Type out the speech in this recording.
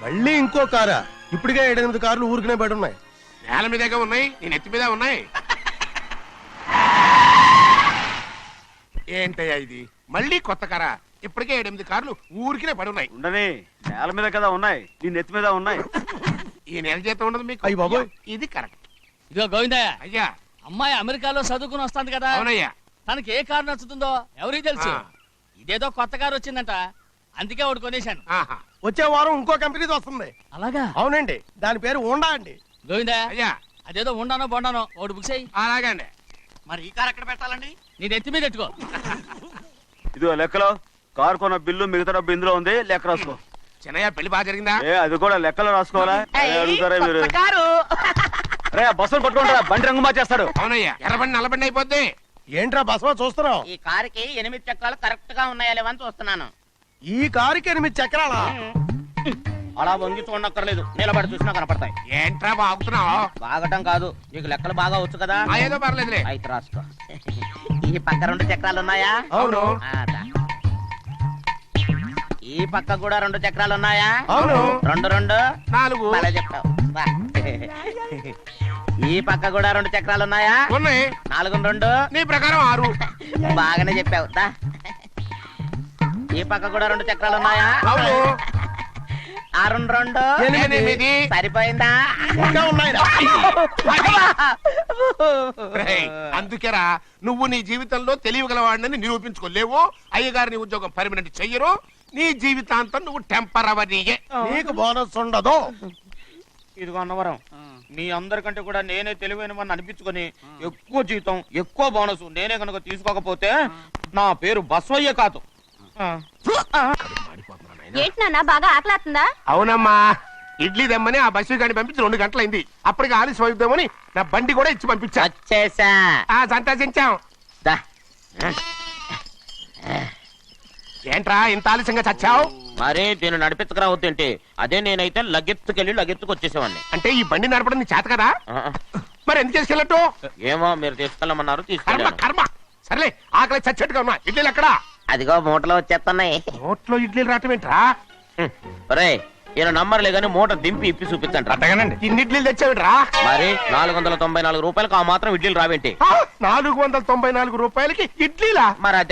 మళ్ళీ ఇంకో కారా? ఇప్పటికే 7-8 కార్లు ఊరికనే బయట ఉన్నాయి. నేల మీదగా ఉన్నాయి, నేను ఎత్తి మీద ఉన్నాయి. ఏంటయ్యా ఇది? మళ్ళీ కొత్త కారా? ఇప్పటికే 7-8 కార్లు ఊరికినే పడి ఉన్నాయి. ఉండని, నేల మీద కదా ఉన్నాయి, నీ నెత్తి మీద ఉన్నాయి. ఈ నెల జీతం ఉండదు మీకు. అయ్య బాబోయ్. ఇది కరెక్ట్. ఇదిగో గోవిందయ్య, అయ్యా. అమ్మాయి అమెరికాలో చదువుకుని వస్తాంది కదా, అవునయ్యా. తనకి ఏ కారు నచ్చుతుందో ఎవరికి తెలుసు. ఇదేదో కొత్త కారు వచ్చిందంట, అందుకే ఒకటి కొనేశాను. ఆహా. వచ్చే వారం ఇంకో కంపెనీది వస్తుంది. అలాగా? అవునండి, దాని పేరు హోండా అండి. గోవిందయ్య, అయ్యా. అదేదో ఉండానో బొండానో ఒకటి బుక్ చేయి. అలాగండి. మరి ఈ కార్ ఎక్కడ పెట్టాలండి? నీ నెత్తి మీద పెట్టుకో. ఇదిగో లెక్కలో కారు కొన్న బిల్లు మిగతా డబ్బు ఇందులో ఉంది, లెక్క రాసుకో. చిన్నయ్య పెళ్లి బాగా జరిగిందా? అది కూడా లెక్కలో రాసుకోవాలా? అడుగుతారా మీరు? కారు రే బస్సులు పట్టుకుంటారా, బండి రంగు మార్చేస్తాడు. అవునయ్యా, ఎర్రబండి నల్లబండి అయిపోద్ది. ఏంట్రా బసవా చూస్తున్నావు? ఈ కారుకి 8 చక్రాలు కరెక్ట్ గా ఉన్నాయా లేవని చూస్తున్నాను. ఈ కారుకి 8 చక్రాలా? అలా వంగి చూడక్కర్లేదు, నిలబడి చూసినా కనపడతాయి. ఏంట్రా బాగుతున్నావు? బాగటం కాదు, నీకు లెక్కలు బాగా వచ్చు కదా. ఏదో పర్లేదులే. అయితే రాసుకో. ఈ పక్క 2 చక్రాలు ఉన్నాయా? అవును. ఈ పక్క కూడా 2 చక్రాలు ఉన్నాయా? అవును. 2 2 4 అలా చెప్తావు. బా. ఈ పక్క కూడా 2 చక్రాలు ఉన్నాయా? ఉన్నాయి. 4 2 నీ ప్రకారం 6. బాగానే చెప్పావు. దా. ఈ పక్క కూడా 2 చక్రాలు ఉన్నాయా? అవును. 6 2 8. సరిపోయిందా? ఇంకా ఉన్నాయిరా. రేయ్, అందుకేరా నువ్వు నీ జీవితంలో తెలియగలవాడిని నిరూపించుకోలేవు. అయ్యగారిని ఉద్యోగం పర్మనెంట్ చెయ్యరు. నీ జీవితాంతం నువ్వు టెంపరవరీయే. నీకు బోనస్ ఉండదు. ఇదిగో అన్నవరం, మీ అందరికంటే కూడా నేనే తెలివైన వాడిని అనిపించుకొని ఎక్కువ జీతం ఎక్కువ బోనస్ నేనే కనుక తీసుకోకపోతే నా పేరు బస్వయ్య కాదు. ఏంటి నాన్న బాగా ఆకలాతుందా? అవునమ్మా, ఇడ్లీ దమ్మని ఆ బస్సు గాని పంపించి 2 గంటలైంది. అప్పటికి ఆలస్యం అవుతామని నా బండి కూడా ఇచ్చి పంపించా. వచ్చేసా. సంతోషించాం. దా. ఏంట్రా ఇంత ఆలస్యంగా చచ్చావు? మరి దీన్ని నడిపించకరావద్దేంటి? అదే నేనైతే లగెత్తుకెళ్ళి లగెత్తుకు వచ్చేసేవాడిని. అంటే ఈ బండి నడపడం నీ చేత కదా? మరి ఎందుకు చేసుకెళ్ళట్టు? ఏమో మీరు తీసుకెళ్ళమన్నారు, కర్మ తీసుకెళ్ళాను. కర్మ. సర్లే, ఆకలి చచ్చేట్టుగా ఉన్నా. ఇడ్లీలు ఎక్కడా? అదిగో మూటలో వచ్చేస్తున్నాయి. నోట్లో ఇడ్లీలు రావటం ఏంట్రా? ఒరే, ఈయన నంబర్లే గాని మూట దింపి ఇప్పి చూపించండి. అట్టగానండి. ఇన్ని ఇడ్లీలు తెచ్చావిడ్రా? మరి 494 రూపాయలకు ఆ మాత్రం ఇడ్లీలు రావేంటి? 494 రూపాయలకి ఇడ్లీలా? మరి